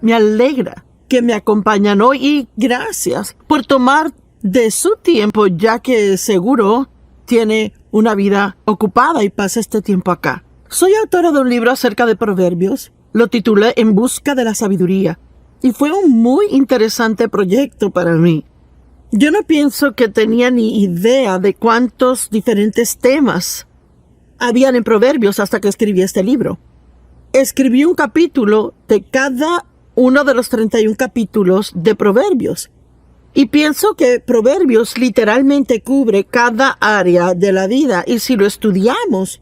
me alegra que me acompañan hoy y gracias por tomar de su tiempo, ya que seguro tiene una vida ocupada y pasa este tiempo acá. Soy autora de un libro acerca de proverbios. Lo titulé En busca de la sabiduría y fue un muy interesante proyecto para mí. Yo no pienso que tenía ni idea de cuántos diferentes temas habían en proverbios hasta que escribí este libro. Escribí un capítulo de cada uno de los 31 capítulos de proverbios. Y pienso que proverbios literalmente cubre cada área de la vida. Y si lo estudiamos,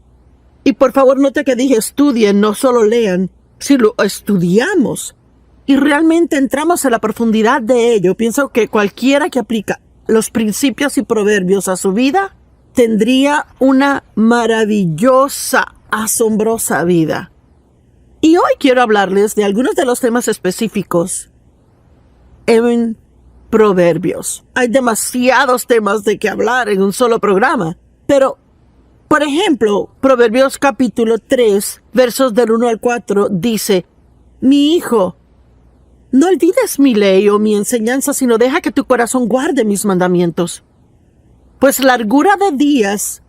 y por favor note que dije estudien, no solo lean, si lo estudiamos y realmente entramos en la profundidad de ello, pienso que cualquiera que aplica los principios y proverbios a su vida tendría una maravillosa, asombrosa vida. Y hoy quiero hablarles de algunos de los temas específicos en proverbios. Hay demasiados temas de que hablar en un solo programa, pero, por ejemplo, Proverbios capítulo 3, versos del 1 al 4, dice: Mi hijo, no olvides mi ley o mi enseñanza, sino deja que tu corazón guarde mis mandamientos. Pues largura de días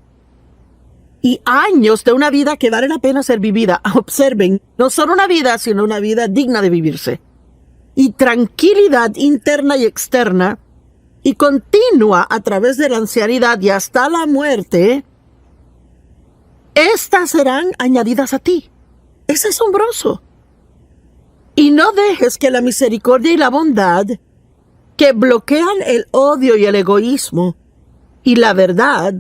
y años de una vida que vale la pena ser vivida. Observen, no solo una vida, sino una vida digna de vivirse. Y tranquilidad interna y externa, y continua a través de la ancianidad y hasta la muerte, estas serán añadidas a ti. Es asombroso. Y no dejes que la misericordia y la bondad, que bloquean el odio y el egoísmo, y la verdad,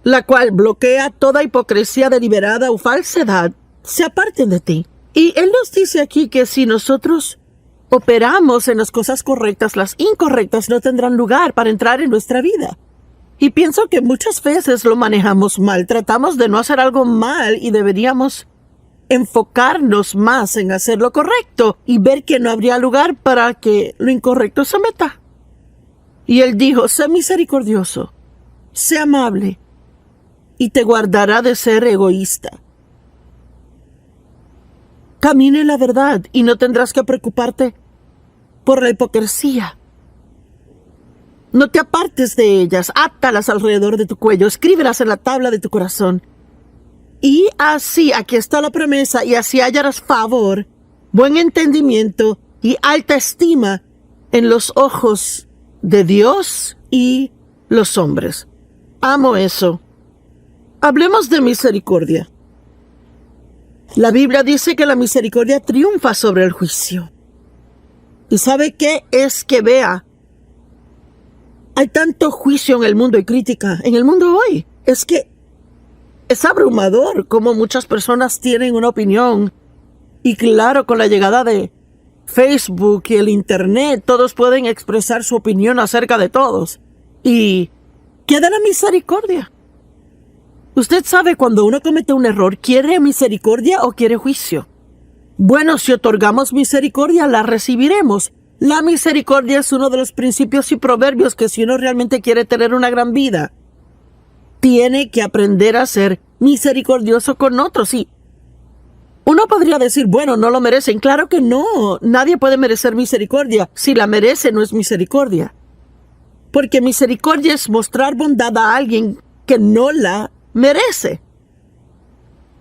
la cual bloquea toda hipocresía deliberada o falsedad, se aparten de ti. Y Él nos dice aquí que si nosotros operamos en las cosas correctas, las incorrectas no tendrán lugar para entrar en nuestra vida. Y pienso que muchas veces lo manejamos mal. Tratamos de no hacer algo mal y deberíamos enfocarnos más en hacer lo correcto y ver que no habría lugar para que lo incorrecto se meta. Y Él dijo: sé misericordioso, sé amable, y te guardará de ser egoísta. Camina en la verdad y no tendrás que preocuparte por la hipocresía. No te apartes de ellas, átalas alrededor de tu cuello, escríbelas en la tabla de tu corazón. Y así, aquí está la promesa, y así hallarás favor, buen entendimiento y alta estima en los ojos de Dios y los hombres. Amo eso. Hablemos de misericordia. La Biblia dice que la misericordia triunfa sobre el juicio. ¿Y sabe qué es que vea? Hay tanto juicio en el mundo y crítica en el mundo hoy. Es que es abrumador cómo muchas personas tienen una opinión. Y claro, con la llegada de Facebook y el Internet, todos pueden expresar su opinión acerca de todos. ¿Y qué de la misericordia? Usted sabe, cuando uno comete un error, ¿quiere misericordia o quiere juicio? Bueno, si otorgamos misericordia, la recibiremos. La misericordia es uno de los principios y proverbios que, si uno realmente quiere tener una gran vida, tiene que aprender a ser misericordioso con otros. Y uno podría decir, bueno, no lo merecen. Claro que no. Nadie puede merecer misericordia. Si la merece, no es misericordia. Porque misericordia es mostrar bondad a alguien que no la merece.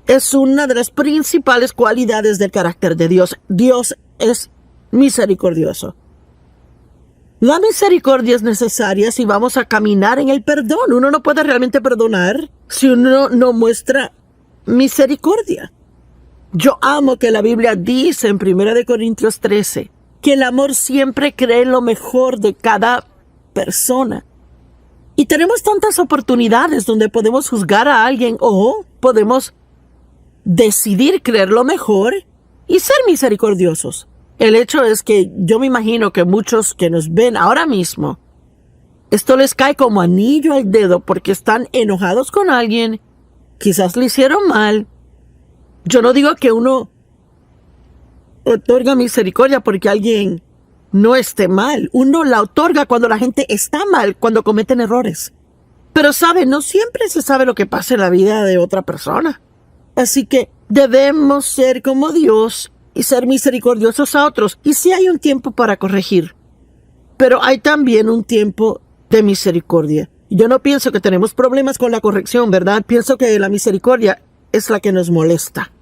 Es una de las principales cualidades del carácter de Dios. Dios es misericordioso. La misericordia es necesaria si vamos a caminar en el perdón. Uno no puede realmente perdonar si uno no muestra misericordia. Yo amo que la Biblia dice en 1 Corintios 13 que el amor siempre cree lo mejor de cada persona. Y tenemos tantas oportunidades donde podemos juzgar a alguien o podemos decidir creer lo mejor y ser misericordiosos. El hecho es que yo me imagino que muchos que nos ven ahora mismo, esto les cae como anillo al dedo porque están enojados con alguien, quizás le hicieron mal. Yo no digo que uno otorga misericordia porque alguien no esté mal. Uno la otorga cuando la gente está mal, cuando cometen errores. Pero sabe, no siempre se sabe lo que pasa en la vida de otra persona. Así que debemos ser como Dios y ser misericordiosos a otros. Y sí hay un tiempo para corregir, pero hay también un tiempo de misericordia. Yo no pienso que tenemos problemas con la corrección, ¿verdad? Pienso que la misericordia es la que nos molesta.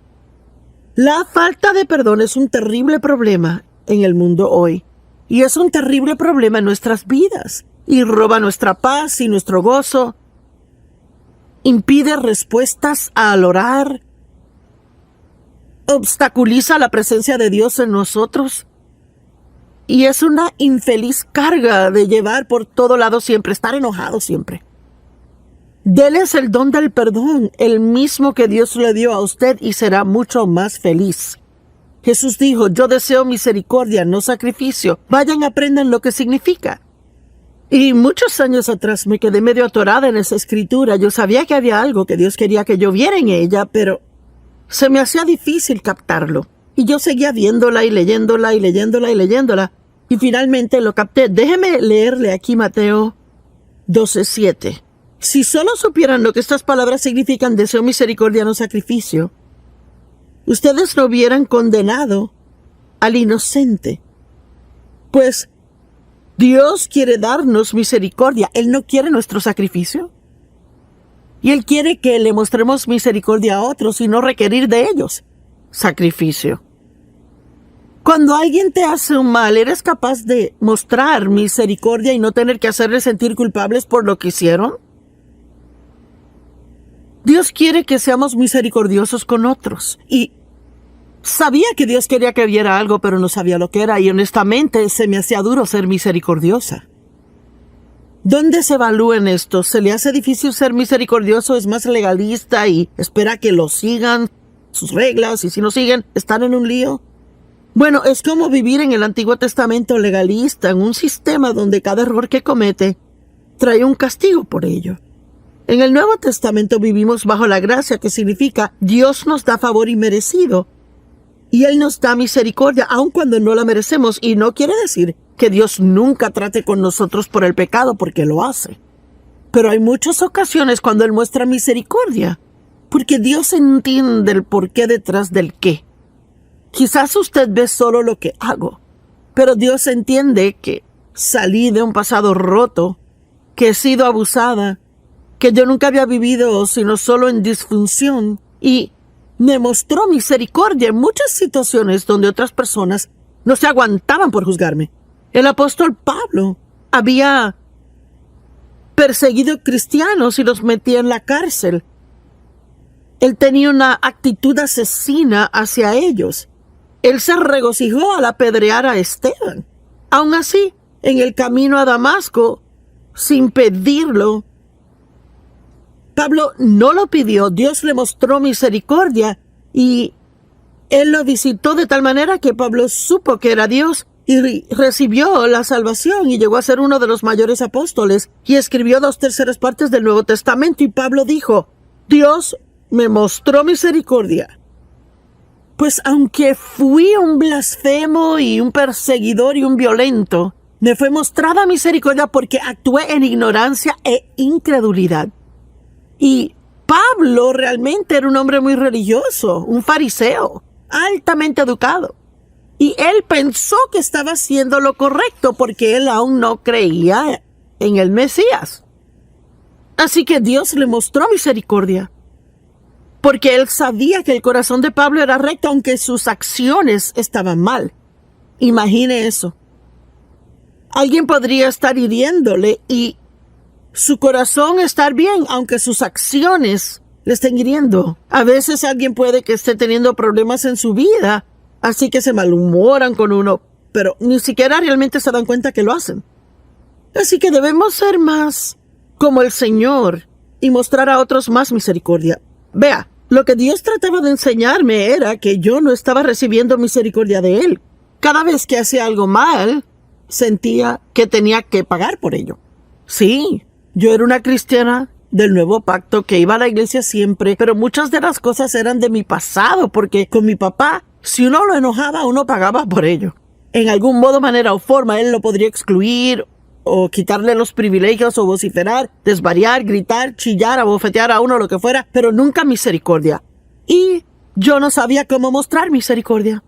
La falta de perdón es un terrible problema en el mundo hoy. Y es un terrible problema en nuestras vidas. Y roba nuestra paz y nuestro gozo. Impide respuestas al orar. Obstaculiza la presencia de Dios en nosotros. Y es una infeliz carga de llevar por todo lado siempre, estar enojado siempre. Déles el don del perdón, el mismo que Dios le dio a usted, y será mucho más feliz. Jesús dijo, yo deseo misericordia, no sacrificio. Vayan, aprendan lo que significa. Y muchos años atrás me quedé medio atorada en esa escritura. Yo sabía que había algo que Dios quería que yo viera en ella, pero se me hacía difícil captarlo. Y yo seguía viéndola y leyéndola y leyéndola y leyéndola. Y finalmente lo capté. Déjeme leerle aquí Mateo 12:7. Si solo supieran lo que estas palabras significan, deseo misericordia, no sacrificio, ustedes no hubieran condenado al inocente. Pues Dios quiere darnos misericordia. Él no quiere nuestro sacrificio. Y Él quiere que le mostremos misericordia a otros y no requerir de ellos sacrificio. Cuando alguien te hace un mal, ¿eres capaz de mostrar misericordia y no tener que hacerles sentir culpables por lo que hicieron? Dios quiere que seamos misericordiosos con otros. Y sabía que Dios quería que viera algo, pero no sabía lo que era. Y honestamente se me hacía duro ser misericordiosa. ¿Dónde se evalúa en esto? ¿Se le hace difícil ser misericordioso? ¿Es más legalista y espera que lo sigan sus reglas? Y si no siguen, están en un lío. Bueno, es como vivir en el Antiguo Testamento legalista, en un sistema donde cada error que comete trae un castigo por ello. En el Nuevo Testamento vivimos bajo la gracia, que significa Dios nos da favor inmerecido y Él nos da misericordia aun cuando no la merecemos. Y no quiere decir que Dios nunca trate con nosotros por el pecado, porque lo hace. Pero hay muchas ocasiones cuando Él muestra misericordia, porque Dios entiende el porqué detrás del qué. Quizás usted ve solo lo que hago, pero Dios entiende que salí de un pasado roto, que he sido abusada, que yo nunca había vivido sino solo en disfunción, y me mostró misericordia en muchas situaciones donde otras personas no se aguantaban por juzgarme. El apóstol Pablo había perseguido cristianos y los metía en la cárcel. Él tenía una actitud asesina hacia ellos. Él se regocijó al apedrear a Esteban. Aún así, en el camino a Damasco, sin pedirlo, Pablo no lo pidió. Dios le mostró misericordia y Él lo visitó de tal manera que Pablo supo que era Dios y recibió la salvación y llegó a ser uno de los mayores apóstoles y escribió 2/3 partes del Nuevo Testamento. Y Pablo dijo, Dios me mostró misericordia. Pues aunque fui un blasfemo y un perseguidor y un violento, me fue mostrada misericordia porque actué en ignorancia e incredulidad. Y Pablo realmente era un hombre muy religioso, un fariseo, altamente educado. Y él pensó que estaba haciendo lo correcto porque él aún no creía en el Mesías. Así que Dios le mostró misericordia, porque él sabía que el corazón de Pablo era recto, aunque sus acciones estaban mal. Imagine eso. Alguien podría estar hiriéndole y su corazón estar bien, aunque sus acciones le estén hiriendo. A veces alguien puede que esté teniendo problemas en su vida, así que se malhumoran con uno, pero ni siquiera realmente se dan cuenta que lo hacen. Así que debemos ser más como el Señor y mostrar a otros más misericordia. Vea, lo que Dios trataba de enseñarme era que yo no estaba recibiendo misericordia de Él. Cada vez que hacía algo mal, sentía que tenía que pagar por ello. Sí, yo era una cristiana del Nuevo Pacto que iba a la iglesia siempre, pero muchas de las cosas eran de mi pasado, porque con mi papá, si uno lo enojaba, uno pagaba por ello. En algún modo, manera o forma, él lo podría excluir o quitarle los privilegios o vociferar, desvariar, gritar, chillar, abofetear a uno, lo que fuera, pero nunca misericordia. Y yo no sabía cómo mostrar misericordia.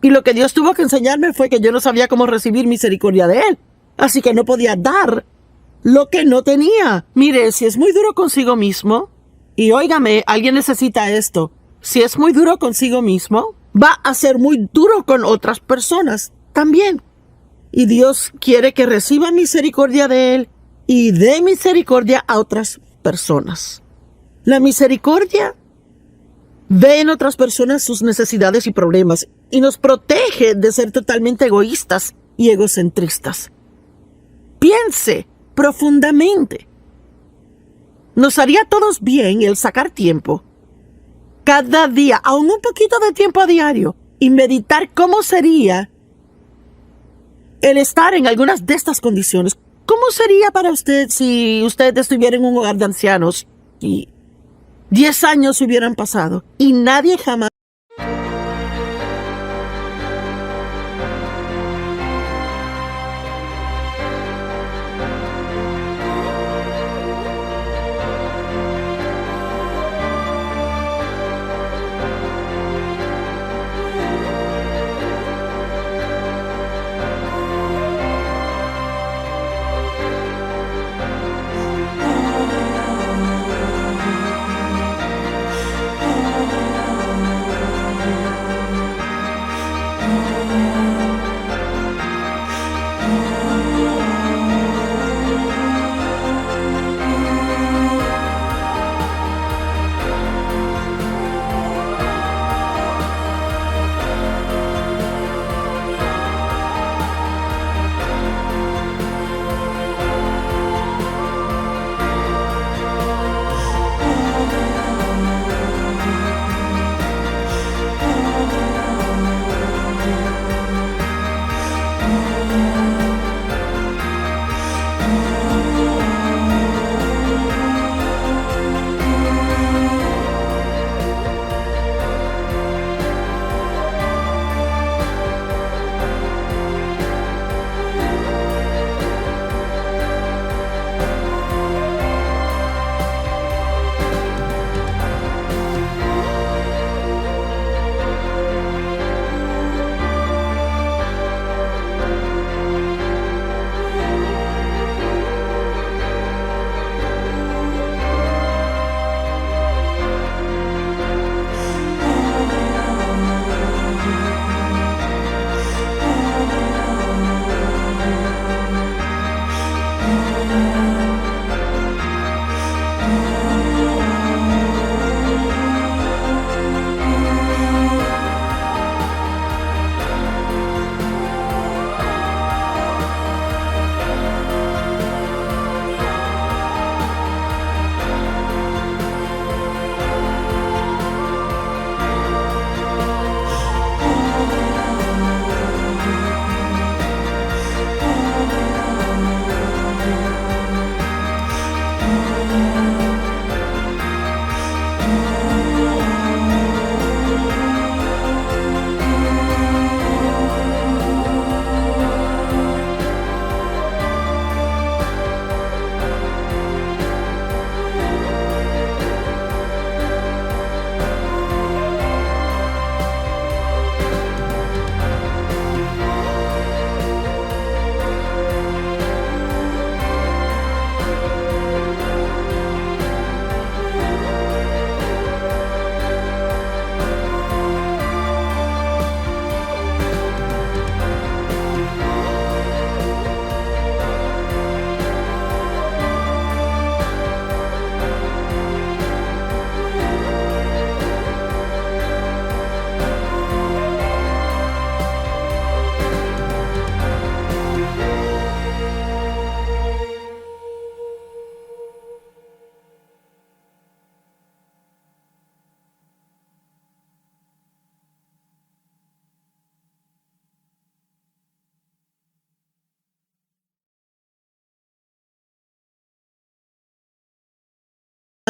Y lo que Dios tuvo que enseñarme fue que yo no sabía cómo recibir misericordia de Él. Así que no podía dar lo que no tenía. Mire, si es muy duro consigo mismo, y óigame, alguien necesita esto. Si es muy duro consigo mismo, va a ser muy duro con otras personas también. Y Dios quiere que reciba misericordia de Él y dé misericordia a otras personas. La misericordia ve en otras personas sus necesidades y problemas y nos protege de ser totalmente egoístas y egocentristas. Piense profundamente. Nos haría a todos bien el sacar tiempo, cada día, aún un poquito de tiempo a diario, y meditar cómo sería el estar en algunas de estas condiciones. ¿Cómo sería para usted si usted estuviera en un hogar de ancianos y 10 años hubieran pasado y nadie jamás...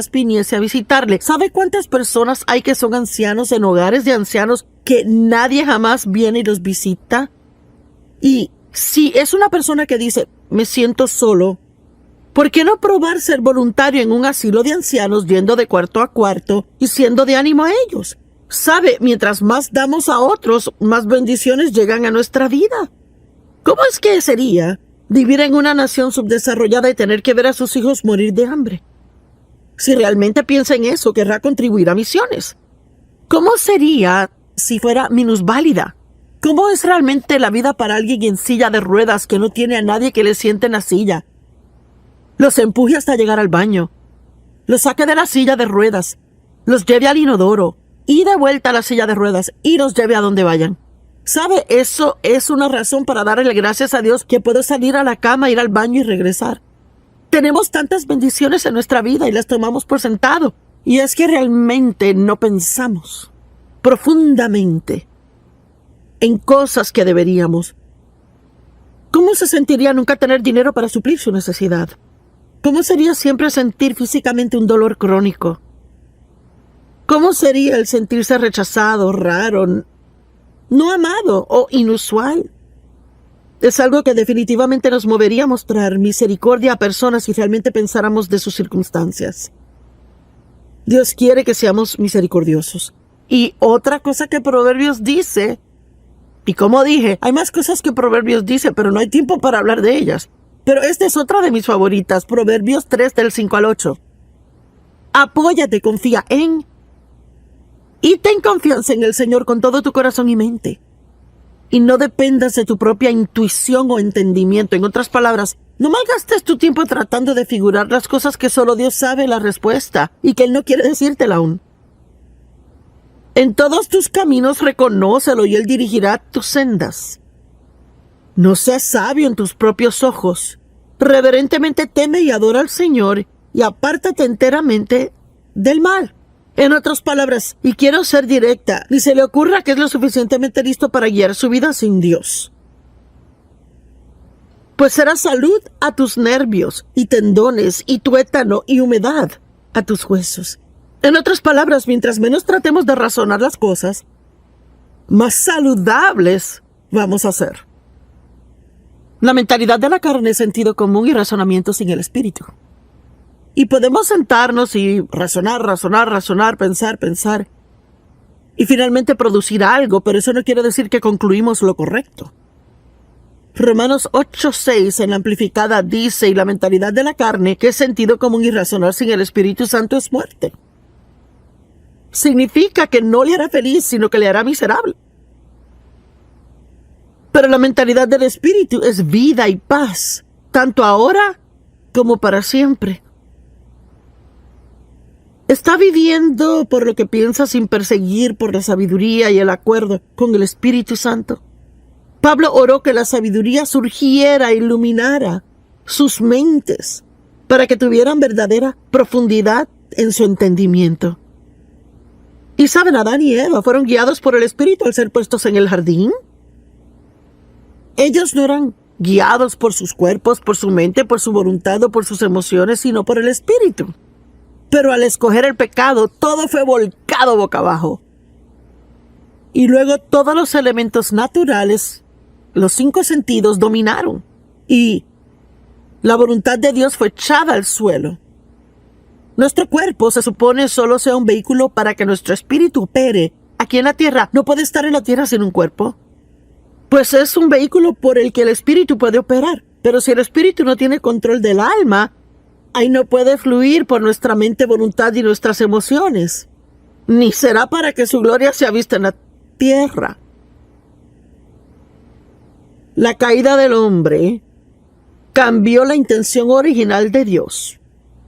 viniese a visitarle. ¿Sabe cuántas personas hay que son ancianos en hogares de ancianos que nadie jamás viene y los visita? Y si es una persona que dice, me siento solo, ¿por qué no probar ser voluntario en un asilo de ancianos yendo de cuarto a cuarto y siendo de ánimo a ellos? Sabe, mientras más damos a otros, más bendiciones llegan a nuestra vida. ¿Cómo es que sería vivir en una nación subdesarrollada y tener que ver a sus hijos morir de hambre? Si realmente piensa en eso, querrá contribuir a misiones. ¿Cómo sería si fuera minusválida? ¿Cómo es realmente la vida para alguien en silla de ruedas que no tiene a nadie que le siente en la silla? Los empuje hasta llegar al baño, los saque de la silla de ruedas, los lleve al inodoro y de vuelta a la silla de ruedas y los lleve a donde vayan. ¿Sabe? Eso es una razón para darle gracias a Dios que puedo salir a la cama, ir al baño y regresar. Tenemos tantas bendiciones en nuestra vida y las tomamos por sentado. Y es que realmente no pensamos profundamente en cosas que deberíamos. ¿Cómo se sentiría nunca tener dinero para suplir su necesidad? ¿Cómo sería siempre sentir físicamente un dolor crónico? ¿Cómo sería el sentirse rechazado, raro, no amado o inusual? Es algo que definitivamente nos movería a mostrar misericordia a personas si realmente pensáramos de sus circunstancias. Dios quiere que seamos misericordiosos. Y otra cosa que Proverbios dice, y como dije, hay más cosas que Proverbios dice, pero no hay tiempo para hablar de ellas. Pero esta es otra de mis favoritas, Proverbios 3 del 5 al 8. Apóyate, confía en y ten confianza en el Señor con todo tu corazón y mente. Y no dependas de tu propia intuición o entendimiento. En otras palabras, no malgastes tu tiempo tratando de figurar las cosas que solo Dios sabe la respuesta y que Él no quiere decírtela aún. En todos tus caminos reconócelo y Él dirigirá tus sendas. No seas sabio en tus propios ojos. Reverentemente teme y adora al Señor y apártate enteramente del mal. En otras palabras, y quiero ser directa, ni se le ocurra que es lo suficientemente listo para guiar su vida sin Dios. Pues será salud a tus nervios y tendones y tuétano y humedad a tus huesos. En otras palabras, mientras menos tratemos de razonar las cosas, más saludables vamos a ser. La mentalidad de la carne es sentido común y razonamiento sin el espíritu. Y podemos sentarnos y razonar, pensar, y finalmente producir algo, pero eso no quiere decir que concluimos lo correcto. Romanos 8:6 en la amplificada dice, y la mentalidad de la carne, que es sentido común y razonar sin el Espíritu Santo, es muerte. Significa que no le hará feliz, sino que le hará miserable. Pero la mentalidad del Espíritu es vida y paz, tanto ahora como para siempre. Está viviendo por lo que piensa sin perseguir por la sabiduría y el acuerdo con el Espíritu Santo. Pablo oró que la sabiduría surgiera e iluminara sus mentes para que tuvieran verdadera profundidad en su entendimiento. Y saben, Adán y Eva fueron guiados por el Espíritu al ser puestos en el jardín. Ellos no eran guiados por sus cuerpos, por su mente, por su voluntad o por sus emociones, sino por el Espíritu. Pero al escoger el pecado, todo fue volcado boca abajo. Y luego todos los elementos naturales, los 5 sentidos, dominaron. Y la voluntad de Dios fue echada al suelo. Nuestro cuerpo se supone solo sea un vehículo para que nuestro espíritu opere aquí en la tierra. No puede estar en la tierra sin un cuerpo. Pues es un vehículo por el que el espíritu puede operar. Pero si el espíritu no tiene control del alma, ahí no puede fluir por nuestra mente, voluntad y nuestras emociones. Ni será para que su gloria sea vista en la tierra. La caída del hombre cambió la intención original de Dios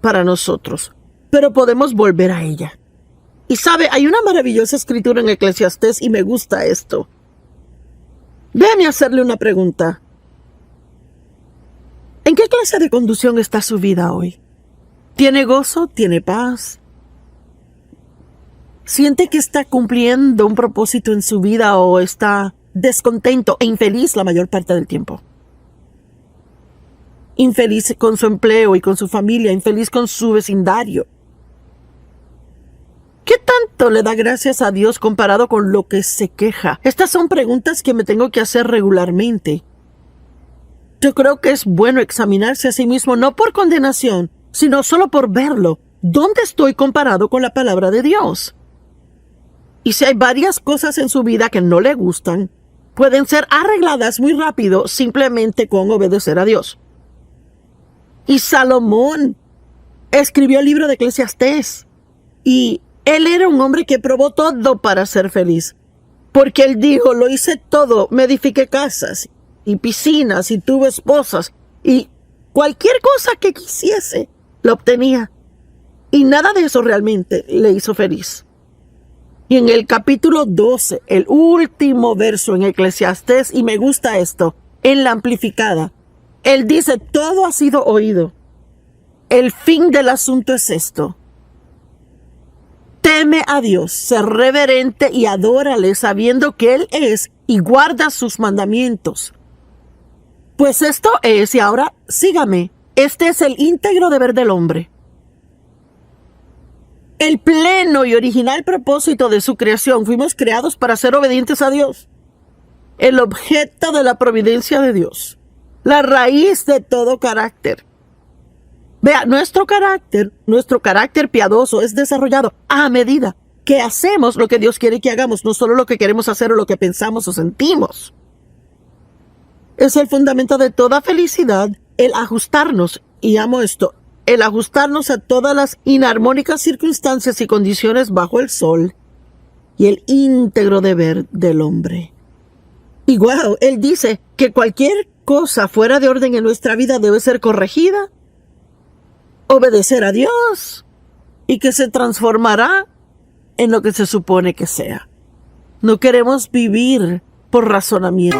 para nosotros, pero podemos volver a ella. Y sabe, hay una maravillosa escritura en Eclesiastés y me gusta esto. Déjame hacerle una pregunta. ¿En qué clase de conducción está su vida hoy? ¿Tiene gozo? ¿Tiene paz? ¿Siente que está cumpliendo un propósito en su vida o está descontento e infeliz la mayor parte del tiempo? Infeliz con su empleo y con su familia, infeliz con su vecindario. ¿Qué tanto le da gracias a Dios comparado con lo que se queja? Estas son preguntas que me tengo que hacer regularmente. Yo creo que es bueno examinarse a sí mismo, no por condenación, sino solo por verlo. ¿Dónde estoy comparado con la palabra de Dios? Y si hay varias cosas en su vida que no le gustan, pueden ser arregladas muy rápido simplemente con obedecer a Dios. Y Salomón escribió el libro de Eclesiastés. Y él era un hombre que probó todo para ser feliz. Porque él dijo, lo hice todo, me edifiqué casas y piscinas y tuve esposas y cualquier cosa que quisiese, lo obtenía. Y nada de eso realmente le hizo feliz. Y en el capítulo 12, el último verso en Eclesiastés, y me gusta esto, en la amplificada, él dice, todo ha sido oído. El fin del asunto es esto. Teme a Dios, sé reverente y adórale sabiendo que Él es y guarda sus mandamientos. Pues esto es, y ahora sígame, este es el íntegro deber del hombre. El pleno y original propósito de su creación, fuimos creados para ser obedientes a Dios. El objeto de la providencia de Dios, la raíz de todo carácter. Vea, nuestro carácter piadoso es desarrollado a medida que hacemos lo que Dios quiere que hagamos, no solo lo que queremos hacer o lo que pensamos o sentimos. Es el fundamento de toda felicidad, el ajustarnos, y amo esto, el ajustarnos a todas las inarmónicas circunstancias y condiciones bajo el sol, y el íntegro deber del hombre. Y wow, él dice que cualquier cosa fuera de orden en nuestra vida debe ser corregida, obedecer a Dios, y que se transformará en lo que se supone que sea. No queremos vivir por razonamiento.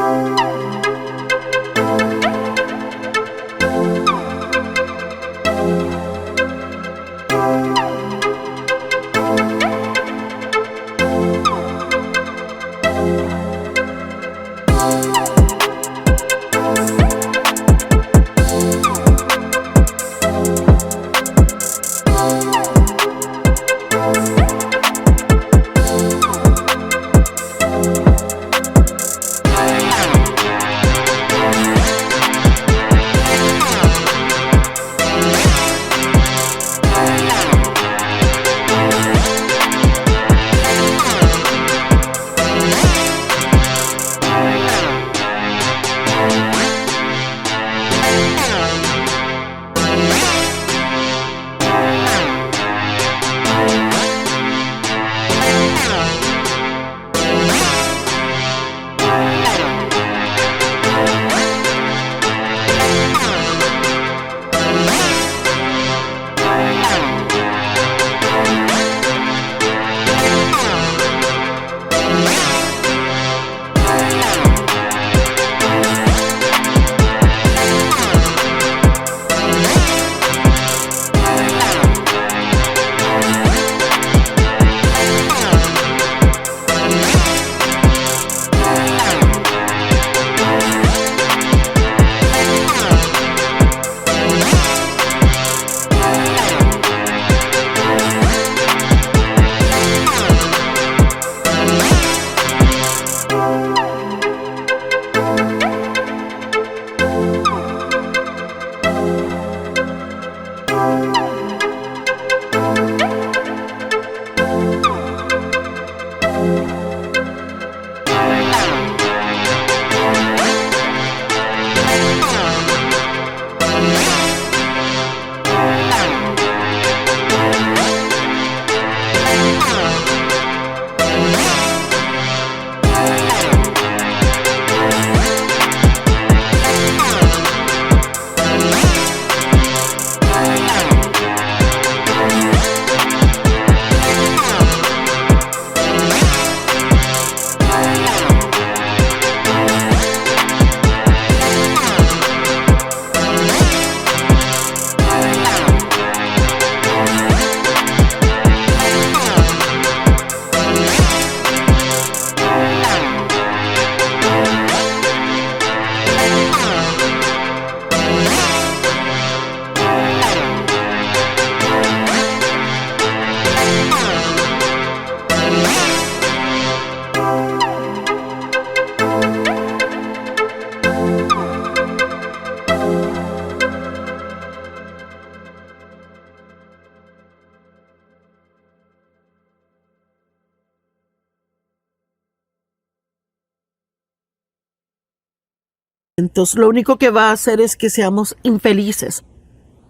razonamientos lo único que va a hacer es que seamos infelices.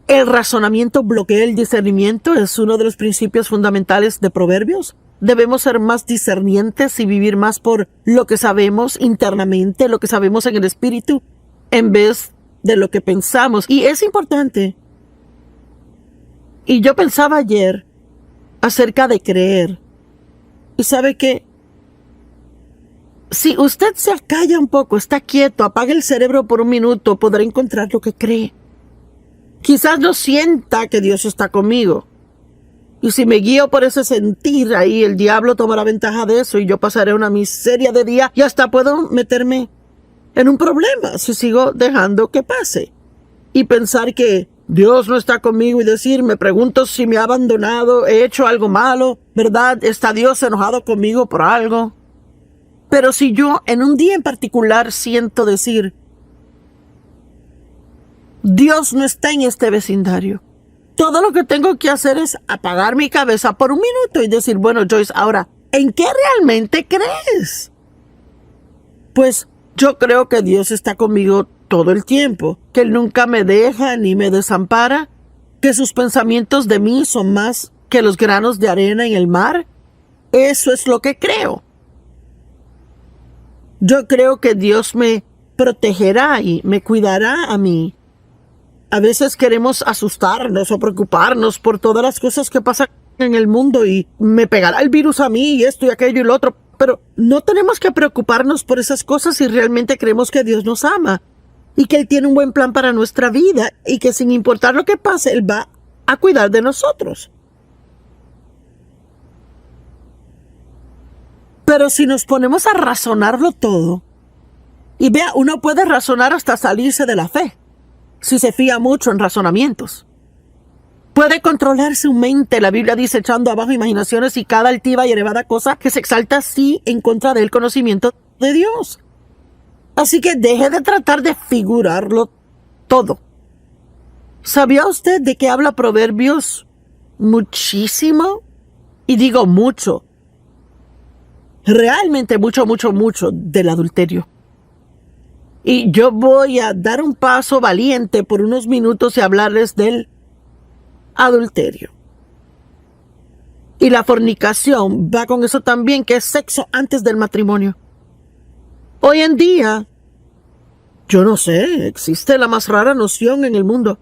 El razonamiento bloquea el discernimiento, es uno de los principios fundamentales de Proverbios. Debemos ser más discernientes y vivir más por lo que sabemos internamente, lo que sabemos en el espíritu, en vez de lo que pensamos. Y es importante. Y yo pensaba ayer acerca de creer. Y sabe que si usted se acalla un poco, está quieto, apaga el cerebro por un minuto, podrá encontrar lo que cree. Quizás no sienta que Dios está conmigo. Y si me guío por ese sentir, ahí el diablo tomará ventaja de eso y yo pasaré una miseria de día y hasta puedo meterme en un problema si sigo dejando que pase. Y pensar que Dios no está conmigo y decir, me pregunto si me ha abandonado, he hecho algo malo, ¿verdad? ¿Está Dios enojado conmigo por algo? Pero si yo en un día en particular siento decir, Dios no está en este vecindario, todo lo que tengo que hacer es apagar mi cabeza por un minuto y decir, bueno, Joyce, ahora, ¿en qué realmente crees? Pues yo creo que Dios está conmigo todo el tiempo, que Él nunca me deja ni me desampara, que sus pensamientos de mí son más que los granos de arena en el mar. Eso es lo que creo. Yo creo que Dios me protegerá y me cuidará a mí. A veces queremos asustarnos o preocuparnos por todas las cosas que pasan en el mundo y me pegará el virus a mí y esto y aquello y lo otro. Pero no tenemos que preocuparnos por esas cosas si realmente creemos que Dios nos ama y que Él tiene un buen plan para nuestra vida y que sin importar lo que pase, Él va a cuidar de nosotros. Pero si nos ponemos a razonarlo todo, y vea, uno puede razonar hasta salirse de la fe, si se fía mucho en razonamientos. Puede controlar su mente, la Biblia dice, echando abajo imaginaciones y cada altiva y elevada cosa que se exalta así en contra del conocimiento de Dios. Así que deje de tratar de figurarlo todo. ¿Sabía usted de qué habla Proverbios muchísimo? Y digo mucho. Realmente mucho del adulterio. Y yo voy a dar un paso valiente por unos minutos y hablarles del adulterio. Y la fornicación va con eso también, que es sexo antes del matrimonio. Hoy en día, yo no sé, existe la más rara noción en el mundo,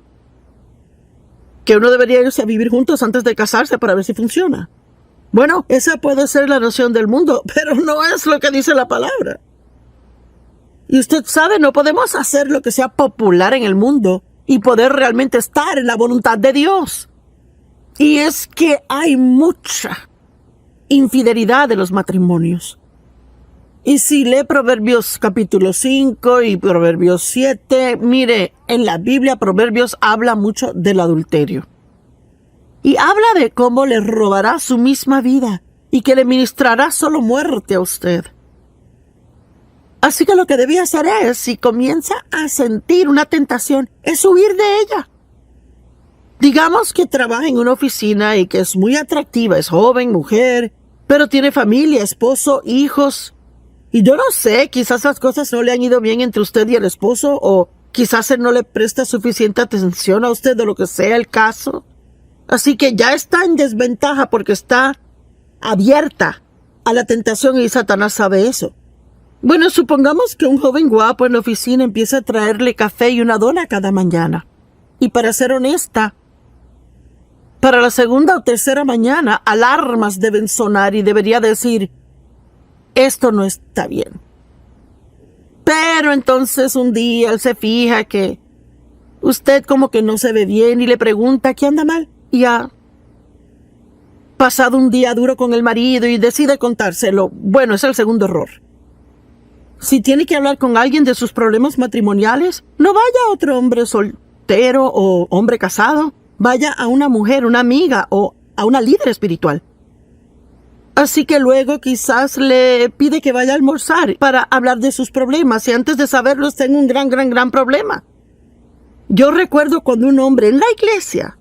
que uno debería irse a vivir juntos antes de casarse para ver si funciona. Bueno, esa puede ser la noción del mundo, pero no es lo que dice la palabra. Y usted sabe, no podemos hacer lo que sea popular en el mundo y poder realmente estar en la voluntad de Dios. Y es que hay mucha infidelidad de los matrimonios. Y si lee Proverbios capítulo 5 y Proverbios 7, mire, en la Biblia Proverbios habla mucho del adulterio. Y habla de cómo le robará su misma vida y que le ministrará solo muerte a usted. Así que lo que debía hacer es, si comienza a sentir una tentación, es huir de ella. Digamos que trabaja en una oficina y que es muy atractiva, es joven, mujer, pero tiene familia, esposo, hijos. Y yo no sé, quizás las cosas no le han ido bien entre usted y el esposo, o quizás él no le presta suficiente atención a usted, de lo que sea el caso. Así que ya está en desventaja porque está abierta a la tentación y Satanás sabe eso. Bueno, supongamos que un joven guapo en la oficina empieza a traerle café y una dona cada mañana. Y para ser honesta, para la segunda o tercera mañana, alarmas deben sonar y debería decir, esto no está bien. Pero entonces un día él se fija que usted como que no se ve bien y le pregunta qué anda mal. Y ha pasado un día duro con el marido y decide contárselo. Bueno, es el segundo error. Si tiene que hablar con alguien de sus problemas matrimoniales, no vaya a otro hombre soltero o hombre casado. Vaya a una mujer, una amiga o a una líder espiritual. Así que luego quizás le pide que vaya a almorzar para hablar de sus problemas y antes de saberlo está en un gran problema. Yo recuerdo cuando un hombre en la iglesia,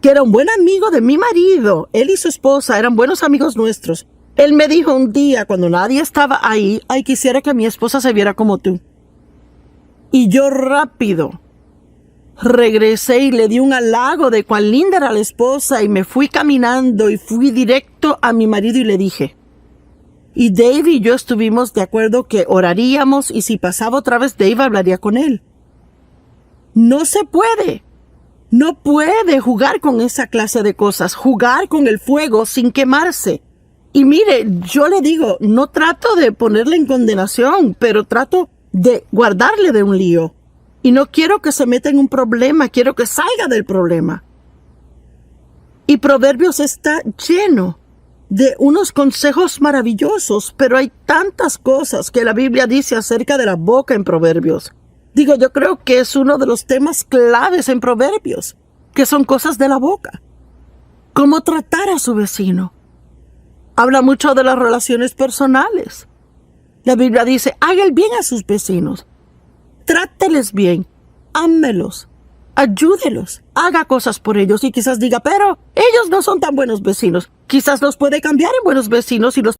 que era un buen amigo de mi marido, él y su esposa eran buenos amigos nuestros. Él me dijo un día, cuando nadie estaba ahí, ay, quisiera que mi esposa se viera como tú. Y yo rápido regresé y le di un halago de cuán linda era la esposa y me fui caminando y fui directo a mi marido y le dije. Y Dave y yo estuvimos de acuerdo que oraríamos y si pasaba otra vez Dave hablaría con él. No se puede. No puede jugar con esa clase de cosas, jugar con el fuego sin quemarse. Y mire, yo le digo, no trato de ponerle en condenación, pero trato de guardarle de un lío. Y no quiero que se meta en un problema, quiero que salga del problema. Y Proverbios está lleno de unos consejos maravillosos, pero hay tantas cosas que la Biblia dice acerca de la boca en Proverbios. Digo, yo creo que es uno de los temas claves en Proverbios, que son cosas de la boca. Cómo tratar a su vecino. Habla mucho de las relaciones personales. La Biblia dice, haga el bien a sus vecinos. Tráteles bien, ámelos, ayúdelos, haga cosas por ellos y quizás diga, pero ellos no son tan buenos vecinos. Quizás los puede cambiar en buenos vecinos y los